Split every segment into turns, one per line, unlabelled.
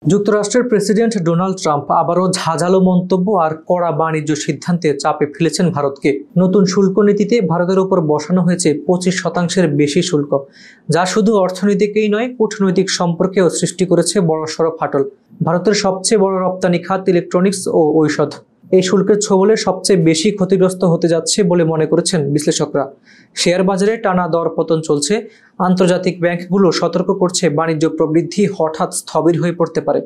যুক্তরাষ্ট্রের president Donald Trump আবারও ঝাঁঝালো মন্তব্য আর কড়া বাণিজ্য সিদ্ধান্তে চাপে ফেলেছেন ভারতকে। নতুন শুল্ক নীতিতে ভারতের উপর বসানো হয়েছে 25% বেশি শুল্ক, যা শুধু অর্থনীতিকেই নয়, কূটনৈতিক সম্পর্কেও সৃষ্টি করেছে বড়সড় ফাটল। ভারতের সবচেয়ে বড় রপ্তানি খাত ইলেকট্রনিক্স ও ঔষধ। এই শুল্কের ছোবলে সবচেয়ে বেশি ক্ষতিগ্রস্ত হতে যাচ্ছে বলে মনে করেছেন বিশ্লেষকরা। শেয়ার বাজারে টানা দরপতন চলছে। আন্তর্জাতিক ব্যাংকগুলো সতর্ক করছে বাণিজ্য প্রবৃদ্ধি হঠাৎ স্থবির হয়ে পড়তে পারে।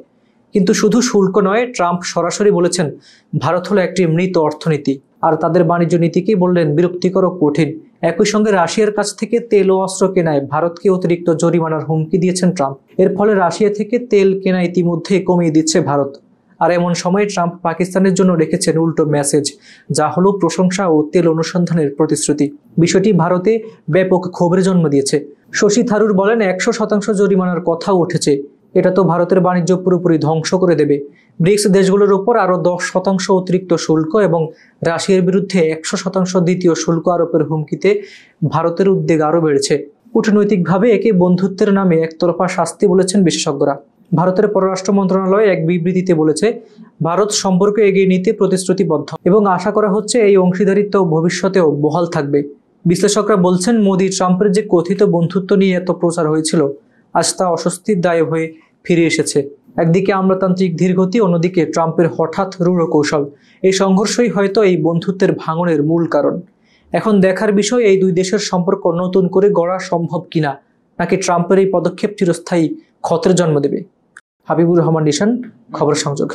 কিন্তু শুধু শুল্ক নয়, ট্রাম্প সরাসরি বলেছেন ভারত হলো একটি মৃত অর্থনীতি, আর তাদের বাণিজ্য নীতিকেই বললেন বিরক্তিকর ও কঠিন। একই সঙ্গে রাশিয়ার কাছ থেকে তেল ও অস্ত্র কেনায় ভারতকে অতিরিক্ত জরিমানার হুমকি দিয়েছেন ট্রাম্প। এর ফলে রাশিয়া থেকে তেল কেনা ইতিমধ্যেই কমিয়ে দিচ্ছে ভারত। আর এমন সময় ট্রাম্প পাকিস্তানের জন্য রেখেছেন উল্টো মেসেজ, যা হলো প্রশংসা ও তেল অনুসন্ধানের প্রতিশ্রুতি। বিষয়টি ভারতে ব্যাপক ক্ষোভের জন্ম দিয়েছে। শশী থারুর বলেন, 100% জরিমানার কথাও উঠেছে। এটা তো ভারতের বাণিজ্য পুরোপুরি ধ্বংস করে দেবে। ব্রিক্স দেশগুলোর উপর আরও 10% অতিরিক্ত শুল্ক এবং রাশিয়ার বিরুদ্ধে 100% দ্বিতীয় শুল্ক আরোপের হুমকিতে ভারতের উদ্বেগ আরও বেড়েছে। কূটনৈতিকভাবে একে বন্ধুত্বের নামে একতরফা শাস্তি বলেছেন বিশেষজ্ঞরা। ভারতের পররাষ্ট্র মন্ত্রণালয় এক বিবৃতিতে বলেছে, ভারত সম্পর্ক এগিয়ে নিতে প্রতিশ্রুতিবদ্ধ এবং আশা করা হচ্ছে এই অংশীদারিত্ব ভবিষ্যতেও বহাল থাকবে। বিশ্লেষকরা বলছেন, মোদি ট্রাম্পের যে কথিত বন্ধুত্ব নিয়ে এত প্রচার হয়েছিল, আজ তা অস্বস্তির দায়ে হয়ে ফিরে এসেছে। একদিকে আমলাতান্ত্রিক ধীরগতি, অন্যদিকে ট্রাম্পের হঠাৎ রূঢ় কৌশল। এই সংঘর্ষই হয়তো এই বন্ধুত্বের ভাঙনের মূল কারণ। এখন দেখার বিষয়, এই দুই দেশের সম্পর্ক নতুন করে গড়া সম্ভব কিনা, নাকি ট্রাম্পের এই পদক্ষেপ চিরস্থায়ী ক্ষতের জন্ম দেবে। হাবিবুর রহমান নিশান, খবর সংযোগ।